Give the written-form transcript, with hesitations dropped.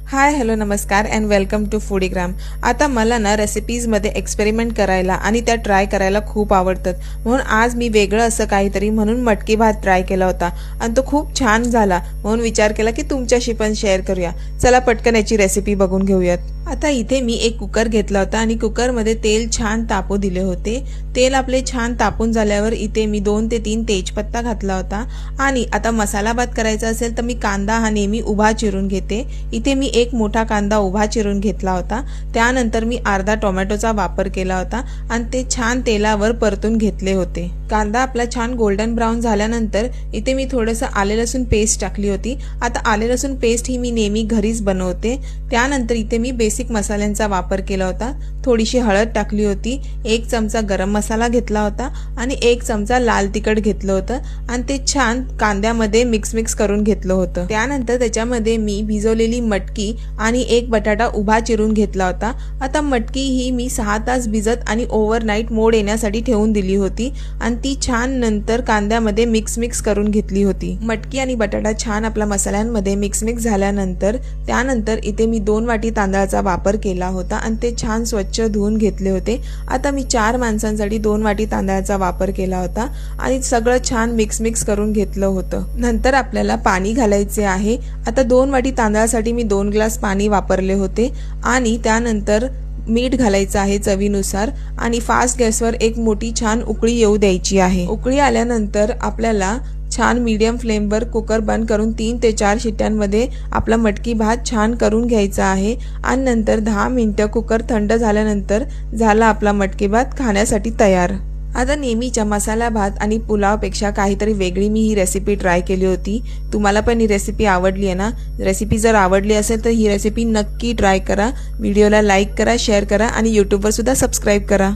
Hi hello नमस्कार and welcome to फूडीग्राम। आता मला ना रेसिपीजमध्ये एक्सपेरिमेंट करायला आणि त्या ट्राय करायला खूप आवडतात, म्हणून आज मी वेगळं असं काहीतरी म्हणून मटकी भात ट्राय केला होता आणि तो खूप छान झाला, म्हणून विचार केला की तुमच्याशी पण शेअर करूया। चला पटकन याची रेसिपी बघून घेऊयात। आता इथे मी एक कुकर घेतला होता आणि कुकरमध्ये तेल छान तापू दिले होते। तेल आपले छान तापून झाल्यावर इथे मी 2 ते 3 तेजपत्ता घातला होता आणि आता मसाला भात करायचा असेल तर मी कांदा हा नेहमी उभा चिरून घेते। इथे मी एक मोठा कांदा उभा चिरून घेतला होता, त्यानंतर मी अर्धा टोमॅटोचा वापर केला होता आणि ते छान तेलावर परतून घेतले होते। कांदा आपला छान गोल्डन ब्राउन झाल्यानंतर इथे मी थोडंसं आले लसूण पेस्ट टाकली होती। आता आले लसूण पेस्ट ही मी नेहमी घरीच बनवते। त्यानंतर इथे मी बेसिक मसाल्यांचा वापर केला होता। थोडीशी हळद टाकली होती, 1 चमचा गरम मसाला घेतला होता आणि 1 चमचा लाल तिखट घेतलं होतं आणि ते छान कांद्यामध्ये मिक्स करून घेतलं होतं। त्यानंतर त्याच्यामध्ये मी भिजवलेली मटकी आणि 1 बटाटा उभा चिरून घेतला होता। आता मटकी ही मी 6 तास भिजत आणि ओव्हरनाईट मोड येण्यासाठी ठेवून दिली होती आणि ती छान नंतर कांद्यामध्ये मिक्स करून घेतली होती। मटकी आणि बटाटा छान आपल्या मसाल्यांमध्ये मिक्स झाल्यानंतर त्यानंतर इथे मी 2 वाटी तांदळाचा वापर केला होता आणि ते छान स्वच्छ धुवून घेतले होते। आता मी 4 माणसांसाठी 2 वाटी तांदळाचा वापर केला होता आणि सगळं छान मिक्स करून घेतलं होतं। नंतर आपल्याला पाणी घालायचे आहे। आता 2 वाटी तांदळासाठी मी 2 ग्लास पाणी वापरले होते आणि त्यानंतर मीठ घालायचं आहे चवीनुसार आणि फास्ट गॅसवर एक मोठी छान उकळी येऊ द्यायची आहे। उकळी आल्यानंतर आपल्याला छान मीडियम फ्लेमवर कुकर बंद करून 3 ते 4 शिट्ट्यांमध्ये आपला मटकी भात छान करून घ्यायचा आहे आणि नंतर 10 मिनिटं कुकर थंड झाल्यानंतर झाला आपला मटकी भात खाण्यासाठी तयार। आता नेहमीच्या मसाला भात आणि पुलावपेक्षा काहीतरी वेगळी मी ही रेसिपी ट्राय केली होती। तुम्हाला पण ही रेसिपी आवडली आहे ना? रेसिपी जर आवडली असेल तर ही रेसिपी नक्की ट्राय करा। व्हिडिओला लाईक करा, शेअर करा आणि यूट्यूबवर सुद्धा सबस्क्राईब करा।